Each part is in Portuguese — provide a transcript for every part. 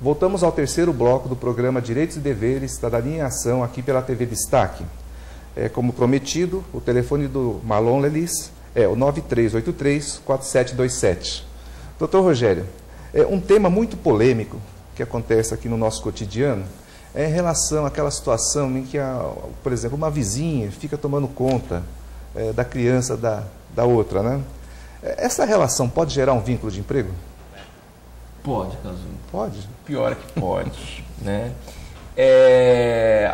Voltamos ao terceiro bloco do programa Direitos e Deveres, Cidadania em Ação, aqui pela TV Destaque. Como prometido, o telefone do Marlon Lelis é o 9383-4727. Doutor Rogério, um tema muito polêmico que acontece aqui no nosso cotidiano é em relação àquela situação em que, por exemplo, uma vizinha fica tomando conta da criança da outra, né? Essa relação pode gerar um vínculo de emprego? Pode, Cazu. Pode? Pior que pode, né?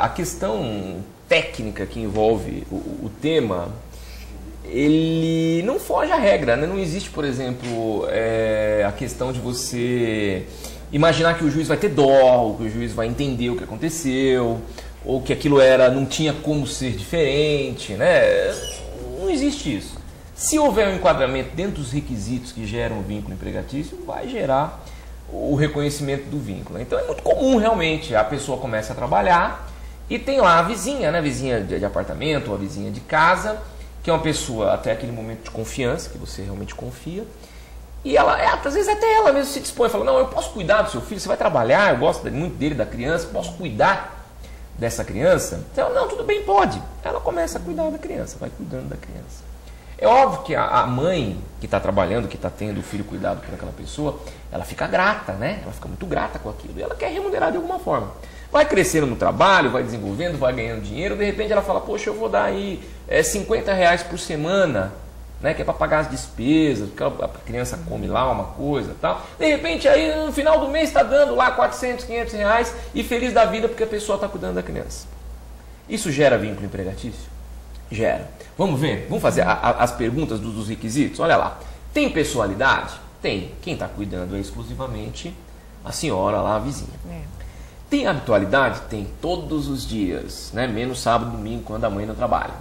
A questão técnica que envolve o tema, ele não foge à regra, né? Não existe, por exemplo, a questão de você imaginar que o juiz vai ter dó, ou que o juiz vai entender o que aconteceu, ou que aquilo não tinha como ser diferente, né? Não existe isso. Se houver um enquadramento dentro dos requisitos que geram o vínculo empregatício, vai gerar o reconhecimento do vínculo. Então é muito comum realmente, a pessoa começa a trabalhar e tem lá a vizinha, né? Vizinha de apartamento ou a vizinha de casa, que é uma pessoa até aquele momento de confiança, que você realmente confia, e ela, às vezes até ela mesmo se dispõe, fala, não, eu posso cuidar do seu filho, você vai trabalhar, eu gosto muito dele, da criança, posso cuidar dessa criança? Então, não, tudo bem, pode. Ela começa a cuidar da criança, vai cuidando da criança. É óbvio que a mãe que está trabalhando, que está tendo o filho cuidado por aquela pessoa, ela fica grata, né? Ela fica muito grata com aquilo e ela quer remunerar de alguma forma. Vai crescendo no trabalho, vai desenvolvendo, vai ganhando dinheiro, de repente ela fala, poxa, eu vou dar aí R$50 por semana, né? Que é para pagar as despesas, porque a criança come lá uma coisa e tal. De repente aí no final do mês está dando lá R$400, R$500 e feliz da vida porque a pessoa está cuidando da criança. Isso gera vínculo empregatício? Gera. Vamos ver? Vamos fazer as perguntas dos requisitos? Olha lá. Tem pessoalidade? Tem. Quem está cuidando é exclusivamente a senhora lá, a vizinha. Tem habitualidade? Tem. Todos os dias, né? Menos sábado e domingo, quando a mãe não trabalha.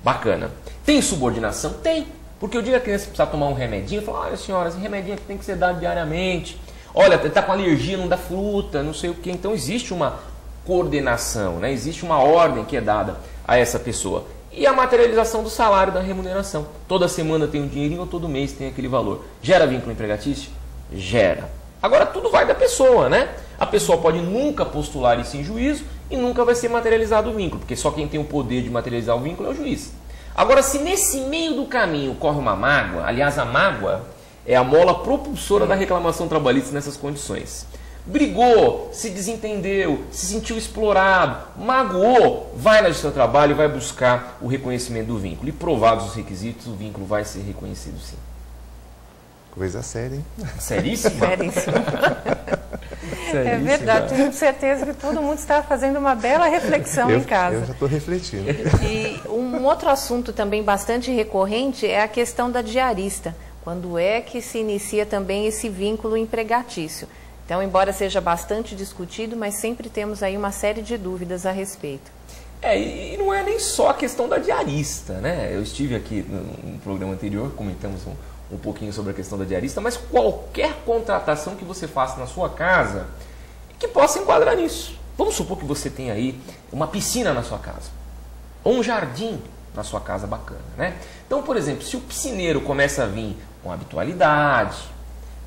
Bacana. Tem subordinação? Tem. Porque o dia que a criança precisa tomar um remedinho, fala, olha senhora, esse remedinho aqui tem que ser dado diariamente. Olha, está com alergia, não dá fruta, não sei o quê. Então existe uma coordenação, né? Existe uma ordem que é dada a essa pessoa. E a materialização do salário, da remuneração. Toda semana tem um dinheirinho ou todo mês tem aquele valor. Gera vínculo empregatício? Gera. Agora tudo vai da pessoa, né? A pessoa pode nunca postular isso em juízo e nunca vai ser materializado o vínculo, porque só quem tem o poder de materializar o vínculo é o juiz. Agora, se nesse meio do caminho corre uma mágoa, aliás, a mágoa é a mola propulsora da reclamação trabalhista nessas condições. Brigou, se desentendeu, se sentiu explorado, magoou, vai na Justiça do Trabalho e vai buscar o reconhecimento do vínculo. E provados os requisitos, o vínculo vai ser reconhecido sim. Coisa séria, hein? Seríssima? Seríssima. É verdade, tenho certeza que todo mundo está fazendo uma bela reflexão em casa. Eu já estou refletindo. E um outro assunto também bastante recorrente é a questão da diarista. Quando é que se inicia também esse vínculo empregatício? Então, embora seja bastante discutido, mas sempre temos aí uma série de dúvidas a respeito. E não é nem só a questão da diarista, né? Eu estive aqui no programa anterior, comentamos um pouquinho sobre a questão da diarista, mas qualquer contratação que você faça na sua casa que possa enquadrar nisso. Vamos supor que você tem aí uma piscina na sua casa, ou um jardim na sua casa bacana, né? Então, por exemplo, se o piscineiro começa a vir com habitualidade,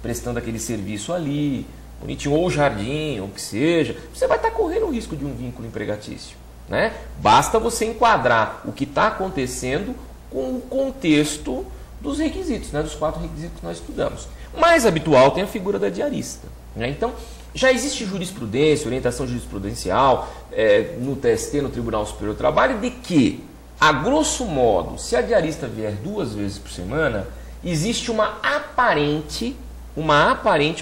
prestando aquele serviço ali, bonitinho, ou jardim, ou o que seja, você vai estar correndo o risco de um vínculo empregatício, né? Basta você enquadrar o que está acontecendo com o contexto dos requisitos, né? Dos 4 requisitos que nós estudamos. Mais habitual tem a figura da diarista, né? Então, já existe jurisprudência, orientação jurisprudencial no TST, no Tribunal Superior do Trabalho, de que, a grosso modo, se a diarista vier 2 vezes por semana, existe uma aparente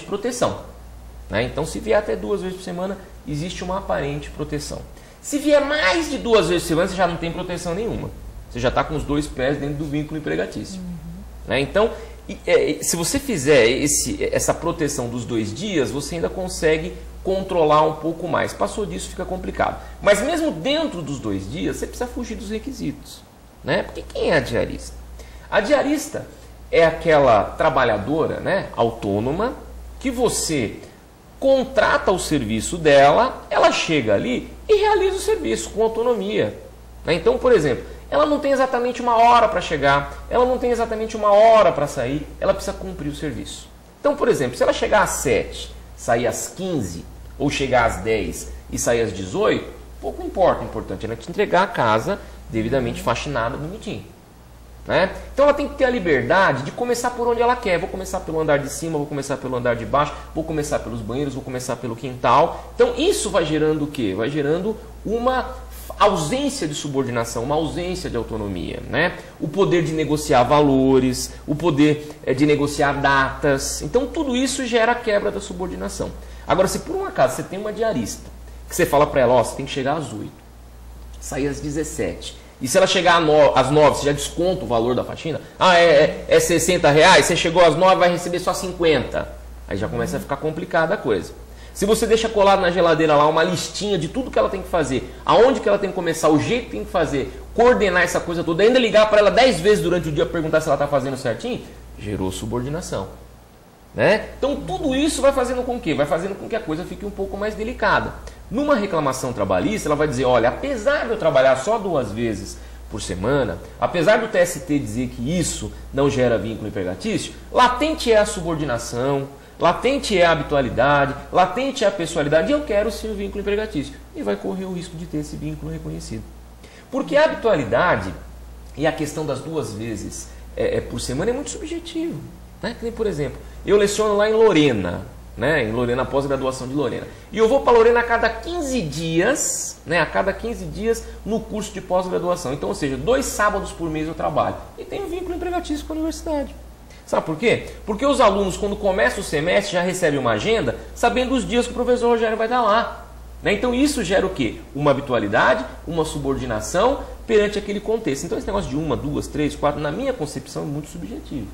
proteção, né? Então, se vier até 2 vezes por semana, existe uma aparente proteção. Se vier mais de 2 vezes por semana, você já não tem proteção nenhuma. Você já está com os 2 pés dentro do vínculo empregatício. Né? Então, se você fizer essa proteção dos 2 dias, você ainda consegue controlar um pouco mais. Passou disso, fica complicado. Mas mesmo dentro dos 2 dias, você precisa fugir dos requisitos. Né? Porque quem é a diarista? A diarista é aquela trabalhadora, né, autônoma, que você contrata o serviço dela, ela chega ali e realiza o serviço com autonomia. Né? Então, por exemplo, ela não tem exatamente 1 hora para chegar, ela não tem exatamente 1 hora para sair, ela precisa cumprir o serviço. Então, por exemplo, se ela chegar às 7, sair às 15, ou chegar às 10 e sair às 18, pouco importa. O importante é ela te entregar a casa devidamente faxinada, bonitinho. Né? Então ela tem que ter a liberdade de começar por onde ela quer. Vou começar pelo andar de cima, vou começar pelo andar de baixo, vou começar pelos banheiros, vou começar pelo quintal. Então isso vai gerando o quê? Vai gerando uma ausência de subordinação, uma ausência de autonomia. Né? O poder de negociar valores, o poder de negociar datas. Então tudo isso gera a quebra da subordinação. Agora, se por um acaso você tem uma diarista, que você fala para ela, ó, você tem que chegar às 8, sair às 17... E se ela chegar às 9, você já desconta o valor da faxina? Ah, é R$60, você chegou às 9, vai receber só 50. Aí já começa a ficar complicada a coisa. Se você deixa colado na geladeira lá uma listinha de tudo que ela tem que fazer, aonde que ela tem que começar, o jeito que tem que fazer, coordenar essa coisa toda, ainda ligar para ela 10 vezes durante o dia, perguntar se ela está fazendo certinho, gerou subordinação. Né? Então tudo isso vai fazendo com que? Vai fazendo com que a coisa fique um pouco mais delicada. Numa reclamação trabalhista, ela vai dizer, olha, apesar de eu trabalhar só 2 vezes por semana, apesar do TST dizer que isso não gera vínculo empregatício, latente é a subordinação, latente é a habitualidade, latente é a pessoalidade, e eu quero sim o vínculo empregatício. E vai correr o risco de ter esse vínculo reconhecido. Porque a habitualidade e a questão das 2 vezes por semana é muito subjetivo. Né? Por exemplo, eu leciono lá em Lorena, né, em Lorena, pós-graduação de Lorena. E eu vou para Lorena a cada 15 dias, né, a cada 15 dias no curso de pós-graduação. Então, ou seja, 2 sábados por mês eu trabalho. E tenho um vínculo empregatício com a universidade. Sabe por quê? Porque os alunos, quando começa o semestre, já recebem uma agenda sabendo os dias que o professor Rogério vai dar lá. Né? Então, isso gera o quê? Uma habitualidade, uma subordinação perante aquele contexto. Então, esse negócio de 1, 2, 3, 4, na minha concepção, é muito subjetivo.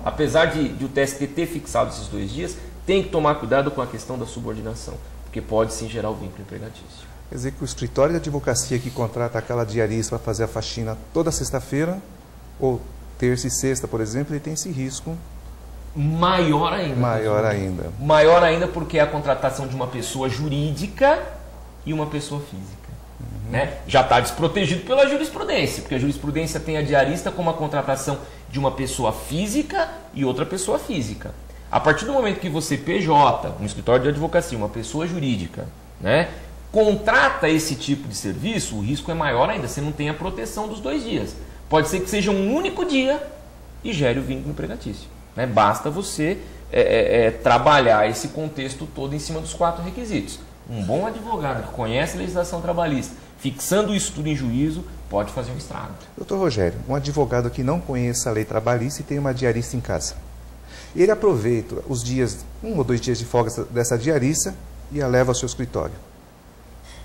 Apesar de o TST ter fixado esses 2 dias, tem que tomar cuidado com a questão da subordinação, porque pode sim gerar o vínculo empregatício. Quer dizer que o escritório de advocacia que contrata aquela diarista para fazer a faxina toda sexta-feira, ou terça e sexta, por exemplo, ele tem esse risco. Maior ainda. Maior ainda. Maior ainda porque é a contratação de uma pessoa jurídica e uma pessoa física. Né? Já está desprotegido pela jurisprudência, porque a jurisprudência tem a diarista como a contratação de uma pessoa física e outra pessoa física. A partir do momento que você, PJ, um escritório de advocacia, uma pessoa jurídica, né, contrata esse tipo de serviço, o risco é maior ainda, você não tem a proteção dos 2 dias. Pode ser que seja um único dia e gere o vínculo empregatício. Né? Basta você trabalhar esse contexto todo em cima dos 4 requisitos. Um bom advogado que conhece a legislação trabalhista, fixando isso tudo em juízo, pode fazer um estrago. Doutor Rogério, um advogado que não conheça a lei trabalhista e tem uma diarista em casa. Ele aproveita os dias, 1 ou 2 dias de folga dessa diarista e a leva ao seu escritório.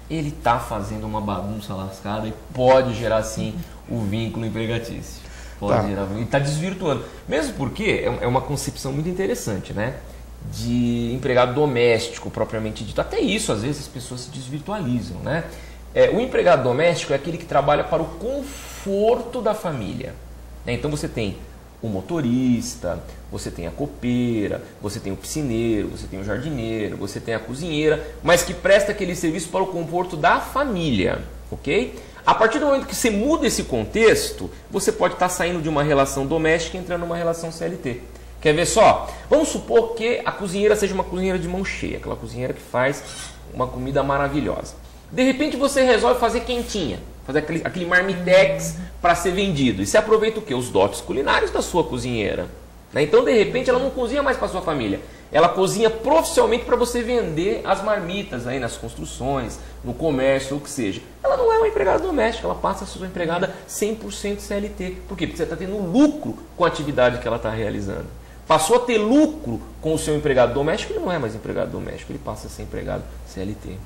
Ele está fazendo uma bagunça lascada e pode gerar sim o vínculo empregatício. Pode gerar, e está desvirtuando. Mesmo porque é uma concepção muito interessante, né? De empregado doméstico propriamente dito. Até isso, às vezes, as pessoas se desvirtualizam, né? O empregado doméstico é aquele que trabalha para o conforto da família. Né? Então você tem o motorista, você tem a copeira, você tem o piscineiro, você tem o jardineiro, você tem a cozinheira, mas que presta aquele serviço para o conforto da família, ok? A partir do momento que você muda esse contexto, você pode estar saindo de uma relação doméstica e entrando numa relação CLT. Quer ver só? Vamos supor que a cozinheira seja uma cozinheira de mão cheia, aquela cozinheira que faz uma comida maravilhosa. De repente você resolve fazer quentinha, fazer aquele marmitex para ser vendido. E você aproveita o quê? Os dotes culinários da sua cozinheira. Né? Então, de repente, ela não cozinha mais para sua família. Ela cozinha profissionalmente para você vender as marmitas aí nas construções, no comércio, ou o que seja. Ela não é uma empregada doméstica, ela passa a ser uma empregada 100% CLT. Por quê? Porque você está tendo lucro com a atividade que ela está realizando. Passou a ter lucro com o seu empregado doméstico, ele não é mais empregado doméstico, ele passa a ser empregado CLT.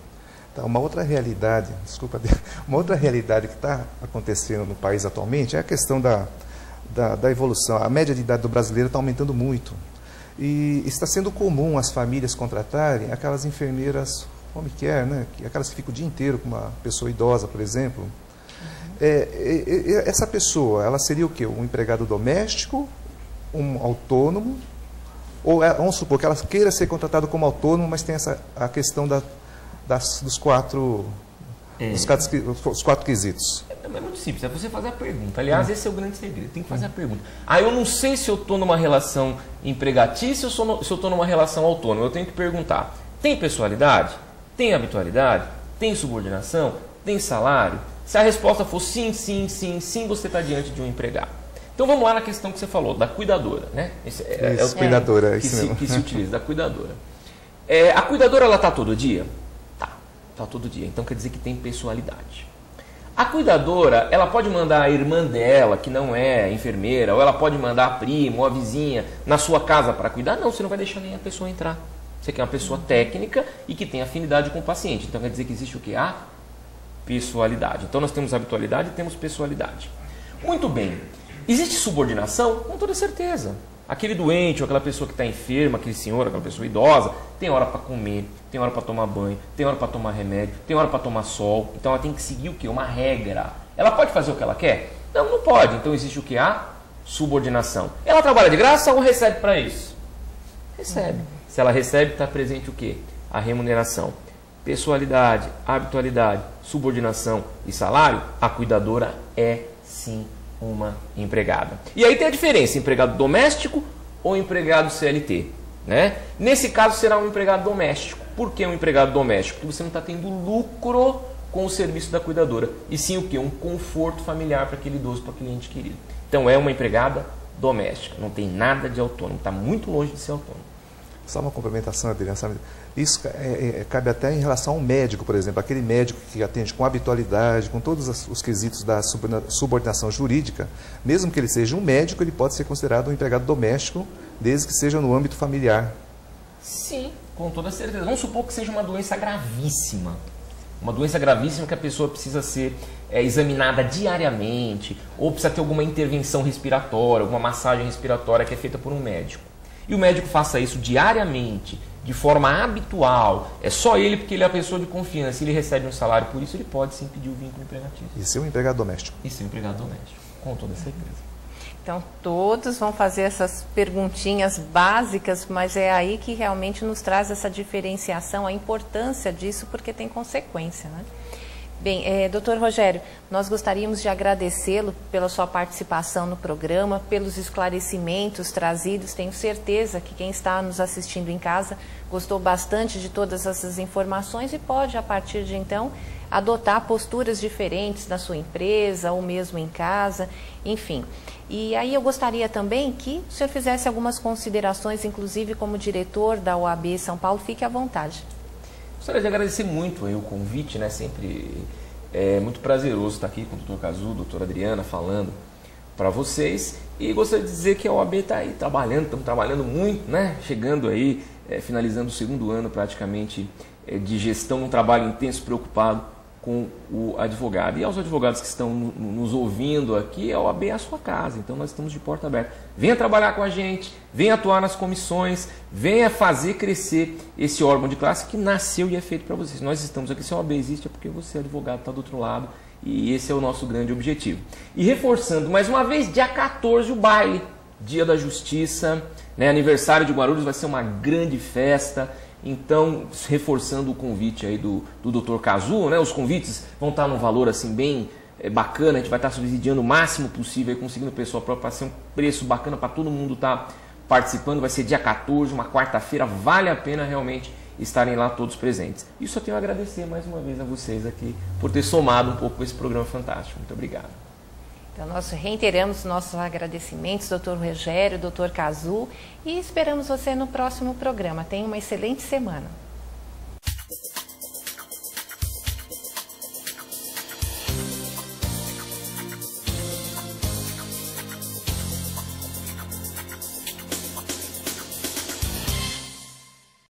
Tá, uma outra realidade, uma outra realidade que está acontecendo no país atualmente é a questão da evolução. A média de idade do brasileiro está aumentando muito. E está sendo comum as famílias contratarem aquelas enfermeiras home care, né? Aquelas que ficam o dia inteiro com uma pessoa idosa, por exemplo. Essa pessoa, ela seria o quê? Um empregado doméstico, um autônomo, ou vamos supor que ela queira ser contratada como autônomo, mas tem a questão dos 4 quesitos. É muito simples, é você fazer a pergunta. Aliás, esse é o grande segredo, tem que fazer a pergunta. Eu não sei se eu estou numa relação empregatícia ou se eu estou numa relação autônoma. Eu tenho que perguntar, tem pessoalidade? Tem habitualidade? Tem subordinação? Tem salário? Se a resposta for sim, sim, sim, sim, você está diante de um empregado. Então vamos lá na questão que você falou, da cuidadora, né? Isso, o cuidadora, que se utiliza, da cuidadora. A cuidadora, ela está todo dia? Tá todo dia. Então quer dizer que tem pessoalidade. A cuidadora, ela pode mandar a irmã dela, que não é enfermeira, ou ela pode mandar a prima ou a vizinha na sua casa para cuidar? Não, você não vai deixar nem a pessoa entrar. Você quer uma pessoa técnica e que tem afinidade com o paciente. Então quer dizer que existe o quê? A pessoalidade. Então nós temos habitualidade e temos pessoalidade. Muito bem. Existe subordinação? Com toda certeza. Aquele doente ou aquela pessoa que está enferma, aquele senhor, aquela pessoa idosa, tem hora para comer, tem hora para tomar banho, tem hora para tomar remédio, tem hora para tomar sol. Então ela tem que seguir o quê? Uma regra. Ela pode fazer o que ela quer? Não, não pode. Então existe o quê? A subordinação. Ela trabalha de graça ou recebe para isso? Recebe. Se ela recebe, está presente o quê? A remuneração. Pessoalidade, habitualidade, subordinação e salário, a cuidadora é sim uma empregada. E aí tem a diferença, empregado doméstico ou empregado CLT, né? Nesse caso será um empregado doméstico. Por que um empregado doméstico? Porque você não está tendo lucro com o serviço da cuidadora, e sim o que? Um conforto familiar para aquele idoso, para aquele ente querido. Então é uma empregada doméstica, não tem nada de autônomo, está muito longe de ser autônomo. Só uma complementação, Adriana, sabe? Isso cabe até em relação ao médico, por exemplo, aquele médico que atende com habitualidade, com todos os quesitos da subordinação jurídica, mesmo que ele seja um médico, ele pode ser considerado um empregado doméstico, desde que seja no âmbito familiar. Sim, com toda certeza. Vamos supor que seja uma doença gravíssima. Uma doença gravíssima que a pessoa precisa ser examinada diariamente, ou precisa ter alguma intervenção respiratória, alguma massagem respiratória que é feita por um médico. E o médico faça isso diariamente, de forma habitual, é só ele porque ele é a pessoa de confiança, ele recebe um salário por isso, ele pode sim pedir o vínculo empregatício. E ser um empregado doméstico. E ser um empregado doméstico, com toda certeza. Então, todos vão fazer essas perguntinhas básicas, mas é aí que realmente nos traz essa diferenciação, a importância disso, porque tem consequência, né? Bem, doutor Rogério, nós gostaríamos de agradecê-lo pela sua participação no programa, pelos esclarecimentos trazidos. Tenho certeza que quem está nos assistindo em casa gostou bastante de todas essas informações e pode, a partir de então, adotar posturas diferentes na sua empresa ou mesmo em casa, enfim. E aí eu gostaria também que o senhor fizesse algumas considerações, inclusive como diretor da OAB São Paulo. Fique à vontade. Gostaria de agradecer muito aí o convite, né? Sempre é muito prazeroso estar aqui com o Dr. Cazu, doutora Adriana, falando para vocês. E gostaria de dizer que a OAB está aí trabalhando, estamos trabalhando muito, né? Chegando aí, finalizando o segundo ano praticamente de gestão, um trabalho intenso, preocupado com o advogado. E aos advogados que estão nos ouvindo aqui, a OAB é a sua casa, então nós estamos de porta aberta. Venha trabalhar com a gente, venha atuar nas comissões, venha fazer crescer esse órgão de classe que nasceu e é feito para vocês. Nós estamos aqui, se a OAB existe é porque você, advogado, está do outro lado, e esse é o nosso grande objetivo. E reforçando, mais uma vez, dia 14, o baile, Dia da Justiça, né? Aniversário de Guarulhos, vai ser uma grande festa. Então, reforçando o convite aí do Dr. Cazu, né? Os convites vão estar num valor assim bem bacana, a gente vai estar subsidiando o máximo possível, aí, conseguindo pessoa própria para ser um preço bacana para todo mundo estar participando. Vai ser dia 14, uma quarta-feira, vale a pena realmente estarem lá todos presentes. E só tenho a agradecer mais uma vez a vocês aqui por ter somado um pouco com esse programa fantástico. Muito obrigado. Então, nós reiteramos nossos agradecimentos, doutor Rogério, doutor Cazu, e esperamos você no próximo programa. Tenha uma excelente semana.